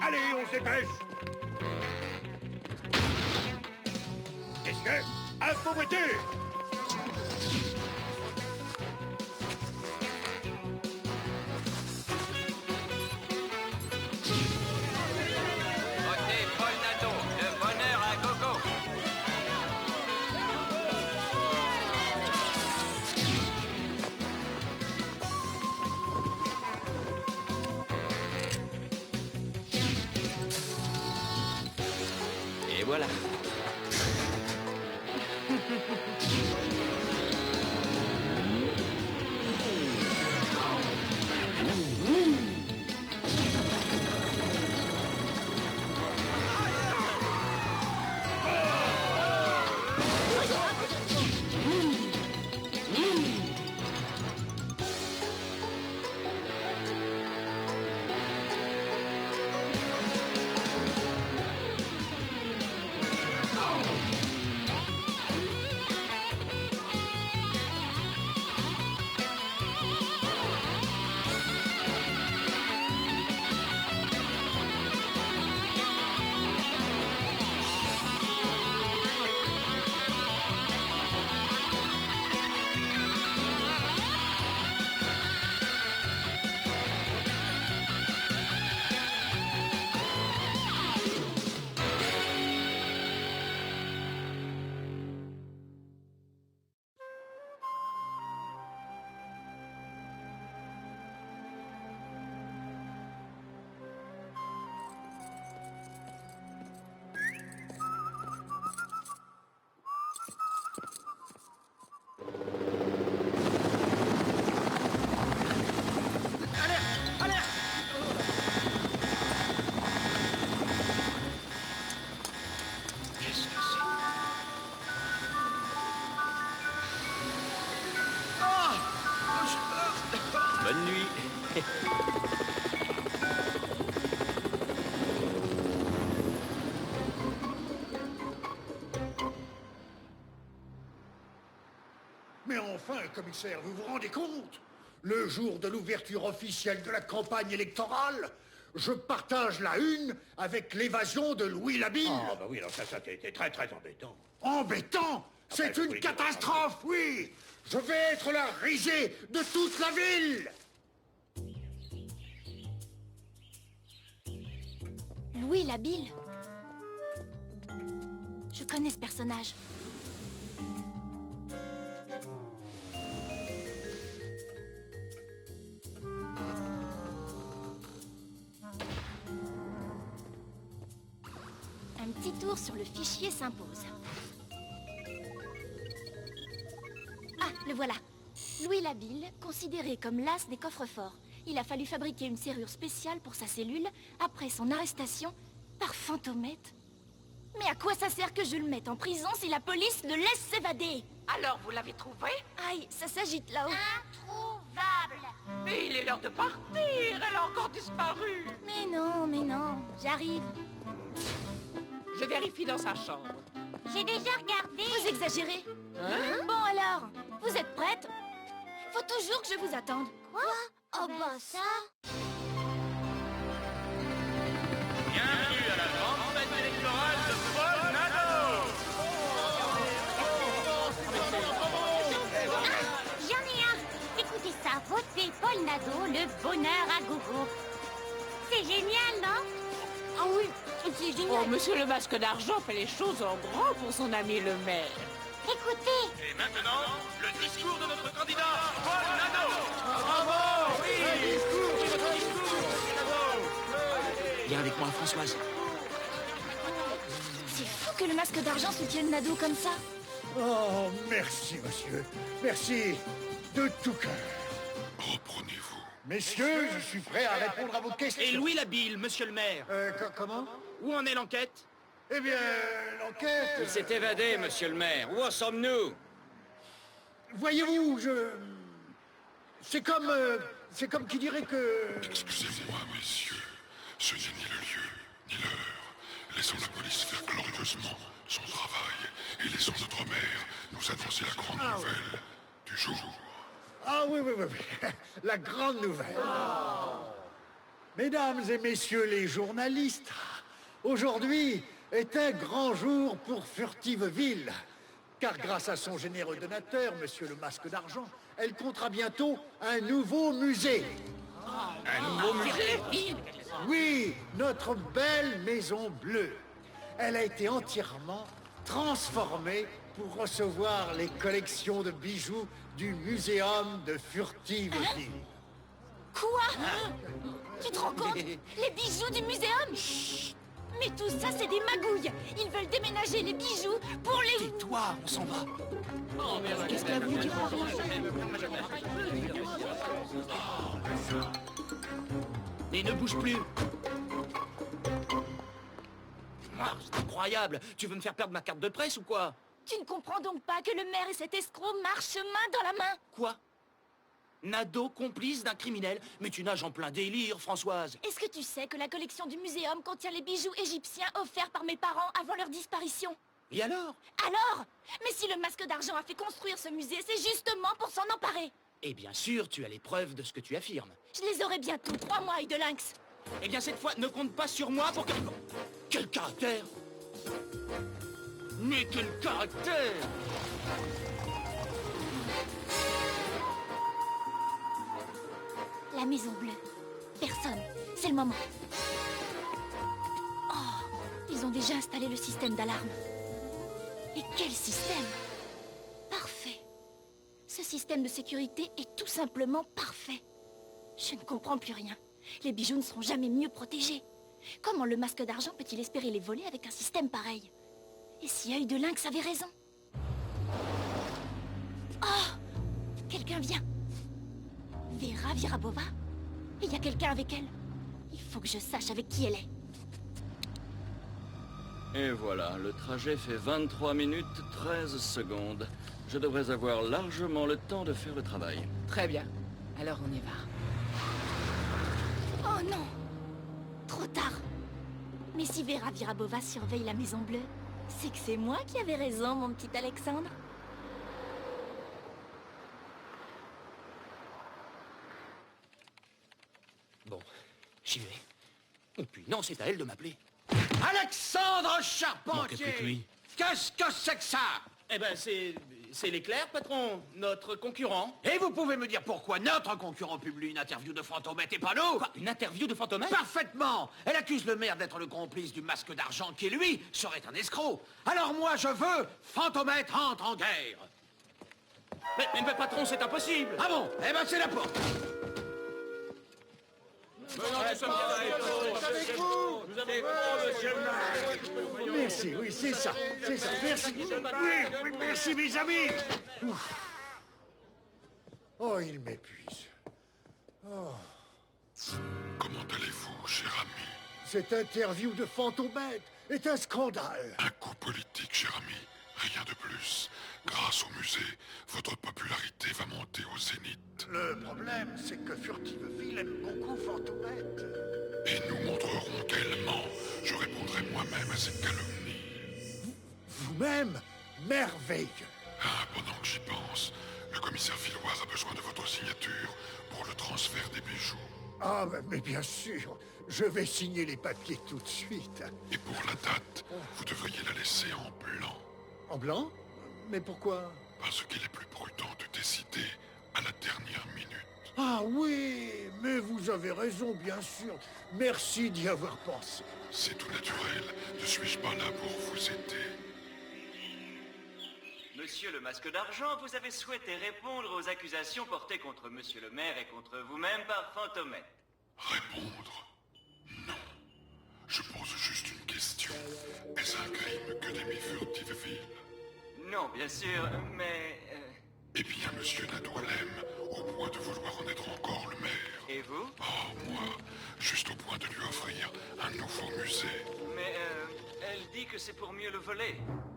Allez, on se dépêche. Messieurs, à vos voitures. Votez Paul Nadeau, le bonheur à gogo. Et voilà. Qu'est-ce que c'est? Bonne nuit. Mais enfin, commissaire, vous vous rendez compte? Le jour de l'ouverture officielle de la campagne électorale, je partage la une avec l'évasion de Louis Labille. Ah, bah oui, alors ça c'était très très embêtant. Embêtant? C'est bah, une oui, catastrophe, oui. Je vais être la risée de toute la ville. Louis Labille. Je connais ce personnage. Un petit tour sur le fichier s'impose. Ah, le voilà. Louis Labille, considéré comme l'as des coffres-forts. Il a fallu fabriquer une serrure spéciale pour sa cellule après son arrestation par Fantomette. Mais à quoi ça sert que je le mette en prison si la police le laisse s'évader? Alors, vous l'avez trouvé? Aïe, ça s'agite là-haut. Introuvable. Mais il est l'heure de partir. Elle a encore disparu. Mais non, j'arrive. Je vérifie dans sa chambre. J'ai déjà regardé. Vous exagérez. Bon alors, vous êtes prête? Faut toujours que je vous attende. Quoi? Oh bah ça. Bienvenue à la grande fête électorale de Paul Nadeau. J'en ai un. Écoutez ça. Votez Paul Nadeau, le bonheur à gogo. C'est génial, non? Ah oui, c'est génial. Oh, monsieur le masque d'argent fait les choses en grand pour son ami le maire. Écoutez. Et maintenant, le discours de notre candidat, Paul Nadeau. Viens avec moi, Françoise. C'est fou que le masque d'argent soutienne Nadeau comme ça. Oh, merci, monsieur. Merci de tout cœur. Reprenez-vous. Messieurs, je suis prêt à répondre à vos questions. Et Louis Labille, monsieur le maire. Comment? Où en est l'enquête? Eh bien, l'enquête... Il s'est évadé, monsieur le maire. Où en sommes-nous? Voyez-vous, c'est comme qui dirait que... Excusez-moi, messieurs. Ce n'est ni le lieu, ni l'heure. Laissons la police faire glorieusement son travail et laissons notre maire nous annoncer la grande nouvelle du jour. Ah oui, la grande nouvelle. Mesdames et messieurs les journalistes, aujourd'hui est un grand jour pour Furtiveville. Car grâce à son généreux donateur, Monsieur le Masque d'Argent, elle comptera bientôt un nouveau musée. Un nouveau musée? Oui, notre belle Maison Bleue. Elle a été entièrement transformée pour recevoir les collections de bijoux du Muséum de Furtiveville. Quoi? Tu te rends compte? Les bijoux du muséum? Chut. Mais tout ça, c'est des magouilles. Ils veulent déménager les bijoux pour les... Tais-toi, on s'en va. Qu'est-ce qu'elle vous dira? Et ne bouge plus. Ah, c'est incroyable. Tu veux me faire perdre ma carte de presse ou quoi? Tu ne comprends donc pas que le maire et cet escroc marchent main dans la main? Quoi? Nado, complice d'un criminel? Mais tu nages en plein délire, Françoise. Est-ce que tu sais que la collection du muséum contient les bijoux égyptiens offerts par mes parents avant leur disparition? Et alors? Alors? Mais si le Masque d'Argent a fait construire ce musée, c'est justement pour s'en emparer. Et bien sûr, tu as les preuves de ce que tu affirmes. Je les aurai bientôt, 3 mois, œil de lynx. Eh bien, cette fois, ne compte pas sur moi pour que... Quel caractère! Mais quel caractère! La Maison Bleue. Personne. C'est le moment. Oh, ils ont déjà installé le système d'alarme. Et quel système! Parfait. Ce système de sécurité est tout simplement parfait. Je ne comprends plus rien. Les bijoux ne seront jamais mieux protégés. Comment le Masque d'Argent peut-il espérer les voler avec un système pareil? Et si œil de lynx avait raison? Oh! Quelqu'un vient. Vera Virabova? Il y a quelqu'un avec elle? Il faut que je sache avec qui elle est. Et voilà, le trajet fait 23 minutes 13 secondes. Je devrais avoir largement le temps de faire le travail. Très bien. Alors on y va. Oh non! Trop tard. Mais si Vera Virabova surveille la Maison Bleue, c'est que c'est moi qui avais raison, mon petit Alexandre. Bon, j'y vais. Et puis non, c'est à elle de m'appeler. Alexandre Manquait Charpentier! plus que lui. Qu'est-ce que c'est que ça? Eh ben, c'est l'éclair, patron. Notre concurrent. Et vous pouvez me dire pourquoi notre concurrent publie une interview de Fantomette et pas nous? Quoi, une interview de Fantomètre? Parfaitement! Elle accuse le maire d'être le complice du Masque d'Argent qui, lui, serait un escroc. Alors moi, je veux Fantomette entre en guerre. Mais patron, c'est impossible. Ah bon? Eh ben c'est la porte. Merci, oui, c'est ça. C'est ça, merci. Oui, merci, mes amis. Ouf. Oh, il m'épuise. Comment allez-vous, cher ami? Cette interview de Fantomètre est un scandale. Un coup politique, cher ami. Rien de plus. Grâce au musée, votre popularité va monter au zénith. Le problème, c'est que Furtiveville aime beaucoup Fantomètre. Et nous montrerons qu'elle ment. Je répondrai moi-même à cette calomnie. Vous-même, merveilleux. Ah, pendant que j'y pense, le commissaire Filloir a besoin de votre signature pour le transfert des bijoux. Ah, mais bien sûr. Je vais signer les papiers tout de suite. Et pour la date, vous devriez la laisser en blanc. En blanc? Mais pourquoi? Parce qu'il est plus prudent de décider à la dernière minute. Ah oui, mais vous avez raison, bien sûr. Merci d'y avoir pensé. C'est tout naturel. Ne suis-je pas là pour vous aider? Monsieur le Masque d'Argent, vous avez souhaité répondre aux accusations portées contre Monsieur le maire et contre vous-même par Fantomètre. Répondre? Non. Je pose juste une question. Est-ce un crime que d'aimer Furtiveville? Non, bien sûr, mais... Eh bien, monsieur Nadeau l'aime, au point de vouloir en être encore le maire. Et vous? Oh, moi, juste au point de lui offrir un nouveau musée. Mais, elle dit que c'est pour mieux le voler.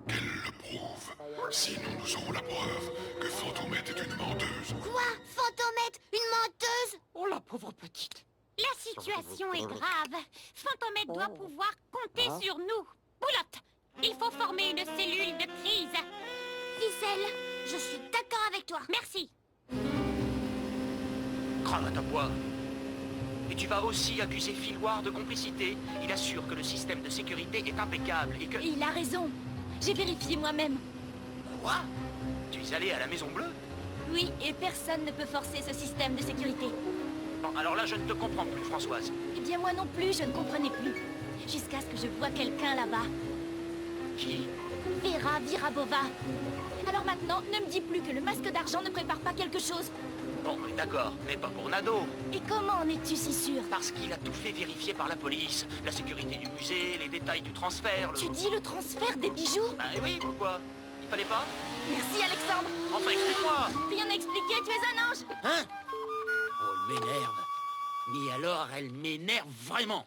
Qu'elle le prouve. Sinon, nous aurons la preuve que Fantomètre est une menteuse. Quoi? Fantomètre? Une menteuse? Oh, la pauvre petite. La situation est grave. Fantomètre doit pouvoir compter sur nous. Boulotte, il faut former une cellule de crise. Ficelle, je suis d'accord avec toi. Merci. Cravate à pois. Et tu vas aussi accuser Phil Ward de complicité. Il assure que le système de sécurité est impeccable et que... Et il a raison. J'ai vérifié moi-même. Quoi? Tu es allé à la Maison Bleue? Oui, et personne ne peut forcer ce système de sécurité. Bon, alors là, je ne te comprends plus, Françoise. Eh bien, moi non plus, je ne comprenais plus. Jusqu'à ce que je vois quelqu'un là-bas. Qui? Vera Virabova. Alors maintenant, ne me dis plus que le masque d'argent ne prépare pas quelque chose. Bon, d'accord, mais pas pour Nado. Et comment en es-tu si sûr? Parce qu'il a tout fait vérifier par la police. La sécurité du musée, les détails du transfert, Tu dis le transfert des bijoux? Bah oui, pourquoi? Il fallait pas? Merci, Alexandre. Enfin, explique-moi. Rien à expliquer, tu es un ange. Hein? Oh, elle m'énerve. Mais alors, elle m'énerve vraiment.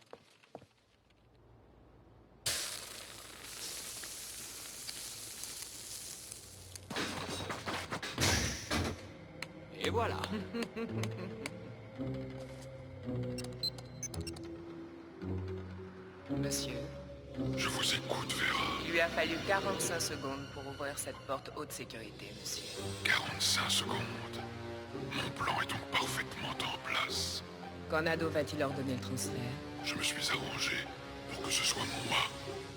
Et voilà. Monsieur, Je vous écoute, Vera. il lui a fallu 45 secondes pour ouvrir cette porte haute sécurité, monsieur. 45 secondes. Mon plan est donc parfaitement en place. Quand Nado va-t-il ordonner le transfert? Je me suis arrangé pour que ce soit moi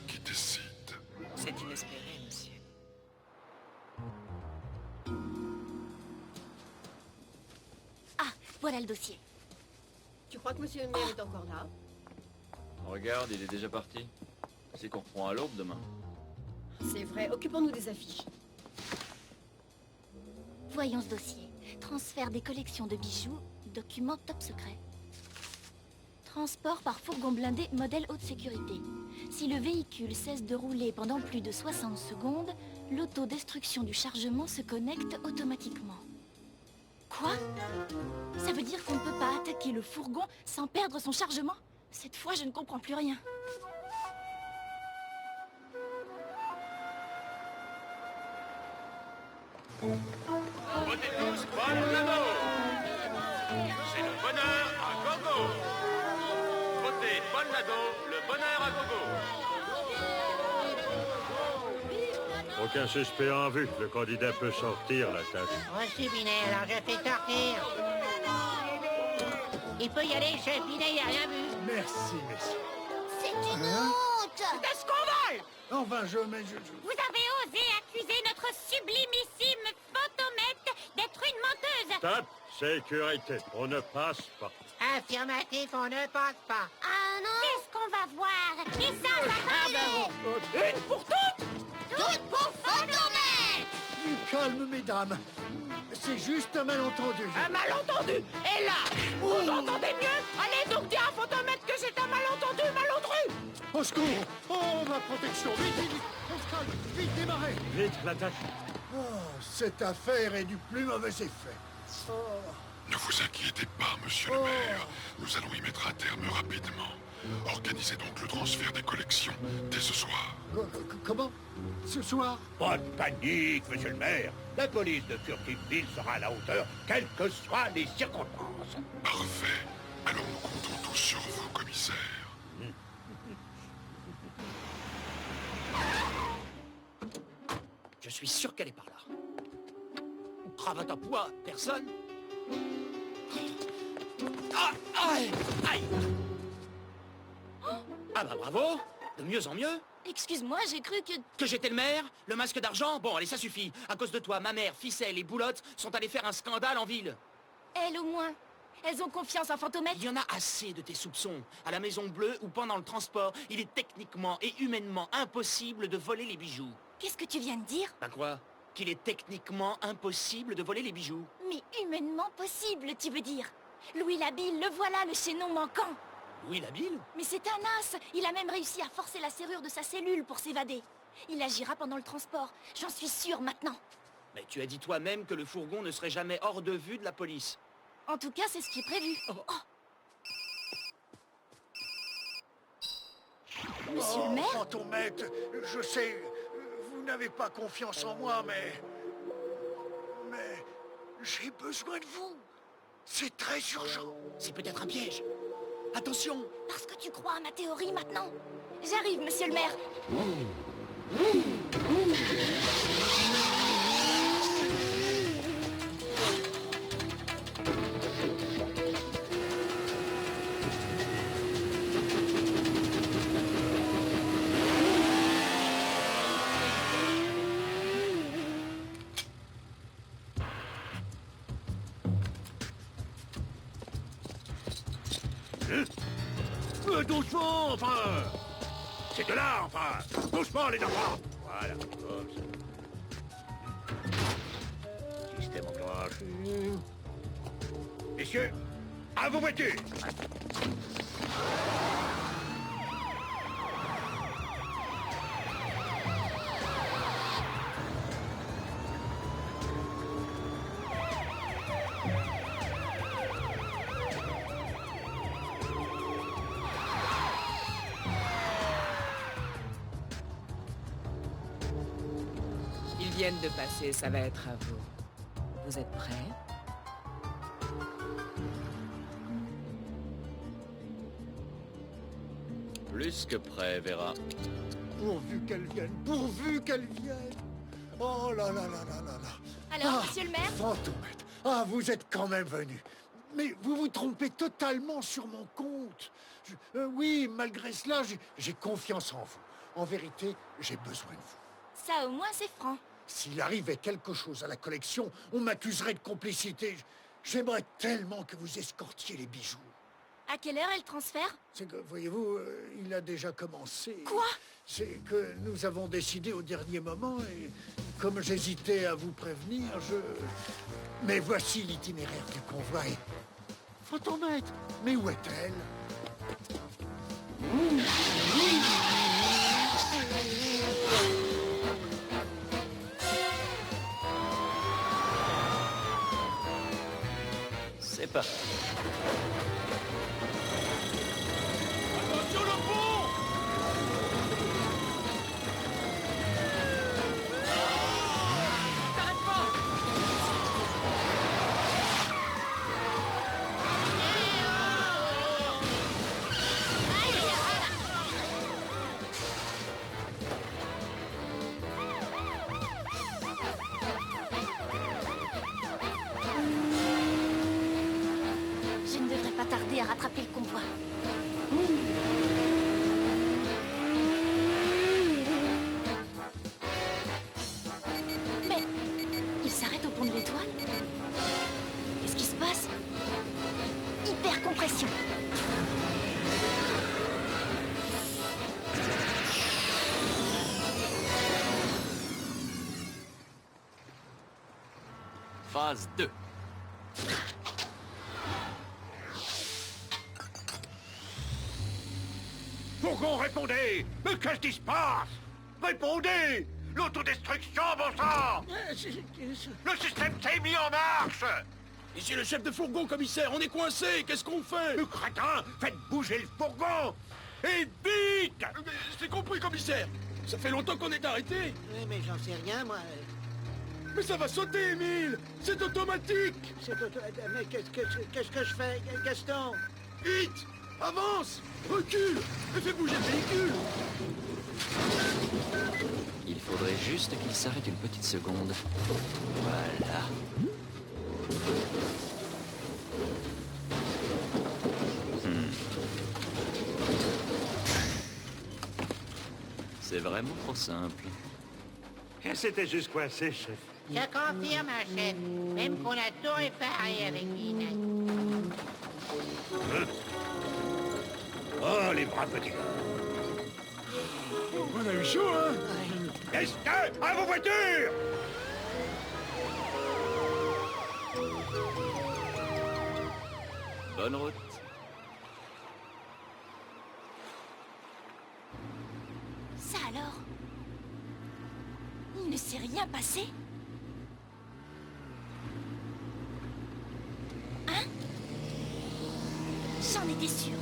qui décide. C'est inespéré, monsieur. Ah, voilà le dossier. Tu crois que monsieur le maire est encore là? Regarde, il est déjà parti. C'est qu'on reprend à l'aube demain. C'est vrai, occupons-nous des affiches. Voyons ce dossier. Transfert des collections de bijoux, document top secret. Transport par fourgon blindé modèle haute sécurité. Si le véhicule cesse de rouler pendant plus de 60 secondes, l'autodestruction du chargement se connecte automatiquement. Quoi? Ça veut dire qu'on ne peut pas attaquer le fourgon sans perdre son chargement? Cette fois, je ne comprends plus rien. Votez tous Paul Nado. C'est le bonheur à gogo. Votez Paul Nado, le bonheur à gogo. Aucun suspect en vue. Le candidat peut sortir la tâche. Reçu, Binet, alors je fais sortir. Il peut y aller, chef Binet, il n'a rien vu. Merci, messieurs. C'est une honte! C'est un scandale! Enfin, je... Vous avez osé accuser notre sublimissime Fantomette d'être une menteuse! Stop! Sécurité. On ne passe pas. Affirmatif, on ne passe pas. Ah non! Qu'est-ce qu'on va voir? Et ça va aller! Une pour toutes! Toutes pour Fantomette! Du calme, mesdames. C'est juste un malentendu. Un malentendu! Et là, vous entendez mieux? Allez donc dire à Fantomette que c'est un malentendu, malotru! Au secours! Oh, ma protection! Vite, vite, vite! On se calme! Vite, démarrez! Vite, la tâche. Oh, cette affaire est du plus mauvais effet. Oh. Ne vous inquiétez pas, monsieur le maire. Nous allons y mettre un terme rapidement. Organisez donc le transfert des collections dès ce soir. Comment? Ce soir? Pas de panique, monsieur le maire. La police de Furtiveville sera à la hauteur, quelles que soient les circonstances. Parfait. Alors nous comptons tous sur vous, commissaire. Je suis sûr qu'elle est par là. Cravate à poids, personne? Ah, aïe, aïe. Ah bah bravo, de mieux en mieux. Excuse-moi, j'ai cru que... Que j'étais le maire? Le masque d'argent? Bon, allez, ça suffit. À cause de toi, ma mère, Ficelle et Boulotte sont allés faire un scandale en ville. Elles au moins. Elles ont confiance en Fantomette. Il y en a assez de tes soupçons. À la Maison Bleue ou pendant le transport, il est techniquement et humainement impossible de voler les bijoux. Qu'est-ce que tu viens de dire? Ben quoi? Qu'il est techniquement impossible de voler les bijoux. Mais humainement possible, tu veux dire? Louis Labille, le voilà, le chaînon manquant. Louis Labille? Mais c'est un as. Il a même réussi à forcer la serrure de sa cellule pour s'évader. Il agira pendant le transport. J'en suis sûre maintenant. Mais tu as dit toi-même que le fourgon ne serait jamais hors de vue de la police. En tout cas, c'est ce qui est prévu. Oh. Monsieur le maire? Fantomette, je sais, vous n'avez pas confiance en moi, mais j'ai besoin de vous. C'est très urgent. C'est peut-être un piège. Attention! Parce que tu crois à ma théorie maintenant? J'arrive, monsieur le maire. Doucement, enfin. C'est de là, enfin. Doucement, les enfants. Voilà, comme ça. Système enclenché. Messieurs, à vos voitures. Ils viennent de passer, ça va être à vous. Vous êtes prêts? Plus que prêt, Vera. Pourvu qu'elle vienne, pourvu qu'elle vienne. Oh là là là là là là. Alors, monsieur le maire? Fantomette, vous êtes quand même venu. Mais vous vous trompez totalement sur mon compte. Oui, malgré cela, j'ai confiance en vous. En vérité, j'ai besoin de vous. Ça, au moins, c'est franc. S'il arrivait quelque chose à la collection, on m'accuserait de complicité. J'aimerais tellement que vous escortiez les bijoux. À quelle heure est le transfert? C'est que, voyez-vous, il a déjà commencé. Quoi? C'est que nous avons décidé au dernier moment et comme j'hésitais à vous prévenir, Mais voici l'itinéraire du convoi et... Fantomette, mais où est-elle? C'est parti. Attention le pont! T'arrêtes pas! Je ne devrais pas tarder à rattraper le convoi. Mais il s'arrête au pont de l'Étoile. Qu'est-ce qui se passe? Hyper compression. Phase 2. Fourgon, répondez! Mais qu'est-ce qui se passe? Répondez! L'autodestruction, bon sang! Le système s'est mis en marche! Ici le chef de fourgon, commissaire, on est coincé, qu'est-ce qu'on fait? Le crétin, faites bouger le fourgon! Et vite! C'est compris, commissaire. Ça fait longtemps qu'on est arrêté. Oui, mais j'en sais rien, moi. Mais ça va sauter, Émile! C'est automatique! Mais qu'est-ce que je fais, Gaston? Vite! Avance! Recule! Et fais bouger le véhicule! Il faudrait juste qu'il s'arrête une petite seconde. Voilà. C'est vraiment trop simple. C'était juste coincé, chef. Je confirme, chef. Même qu'on a tout réparé avec Minette. Oh, les bras petits gars! On a eu chaud, hein? Destin, à vos voitures! Bonne route. Ça alors? Il ne s'est rien passé? Hein? J'en étais sûre.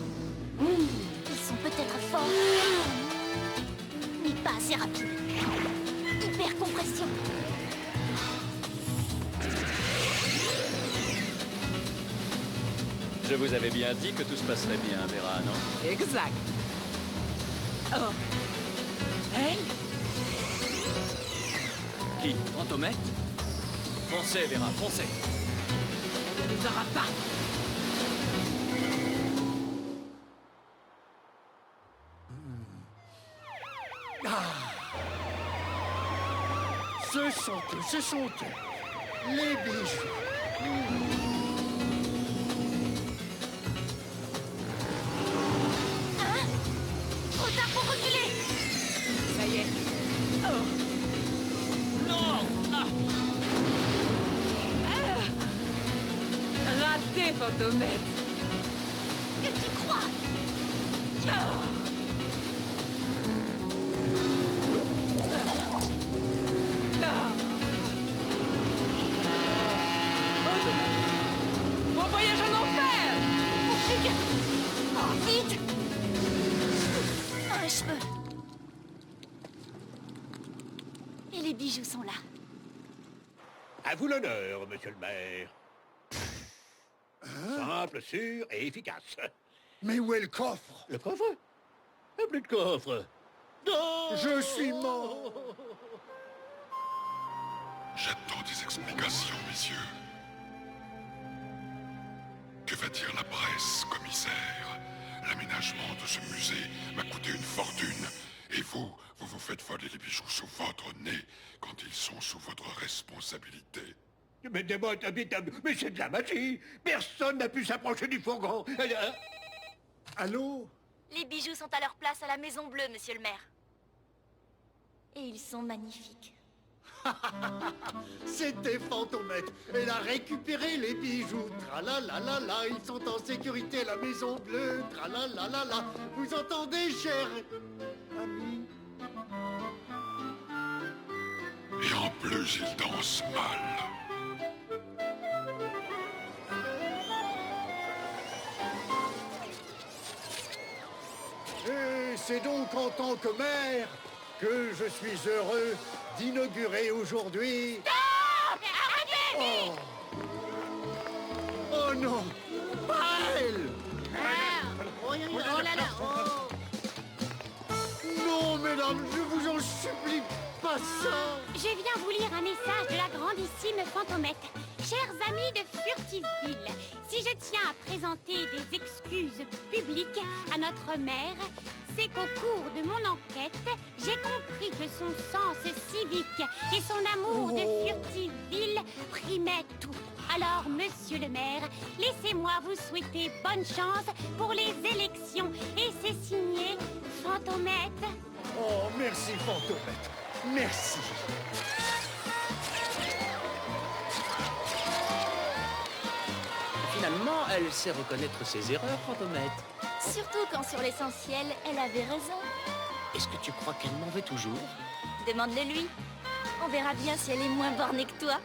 Ils sont peut-être forts, mais pas assez rapides. Hyper compression. Je vous avais bien dit que tout se passerait bien, Vera, non? Exact. Oh. Elle? Qui? Fantomette? Foncez, Vera, foncez. Elle ne nous aura pas. Ce sont eux. Les bijoux. Fantomette. Que tu crois? Bon voyage en enfer! Oh, vite! Un cheveu. Et les bijoux sont là. À vous l'honneur, monsieur le maire. Simple, sûr et efficace. Mais où est le coffre? Le coffre? Plus de coffre. Non! Je suis mort. J'attends des explications, messieurs. Que va dire la presse, commissaire? L'aménagement de ce musée m'a coûté une fortune. Et vous vous faites voler les bijoux sous votre nez quand ils sont sous votre responsabilité. Mais c'est de la magie. Personne n'a pu s'approcher du fourgon. Allô? Les bijoux sont à leur place à la Maison Bleue, monsieur le maire. Et ils sont magnifiques. C'était Fantomette. Elle a récupéré les bijoux. Tralalalala, ils sont en sécurité à la Maison Bleue. Tralalalala. Vous entendez, cher ami? Et en plus, il danse mal. Et c'est donc en tant que maire que je suis heureux d'inaugurer aujourd'hui... Arrêtez! Oh non! Pas elle! Oh là là, oh. Non, mesdames, je vous en supplie, pas ça! Je viens vous lire un message de la grandissime Fantomette. Chers amis de Furtiveville, si je tiens à présenter des excuses publiques à notre maire, c'est qu'au cours de mon enquête, j'ai compris que son sens civique et son amour de Furtiveville primaient tout. Alors, monsieur le maire, laissez-moi vous souhaiter bonne chance pour les élections. Et c'est signé Fantomette. Oh, merci, Fantomette. Merci. Finalement, elle sait reconnaître ses erreurs, Fantomette. Surtout quand sur l'essentiel, elle avait raison. Est-ce que tu crois qu'elle m'en veut toujours? Demande-le lui. On verra bien si elle est moins bornée que toi.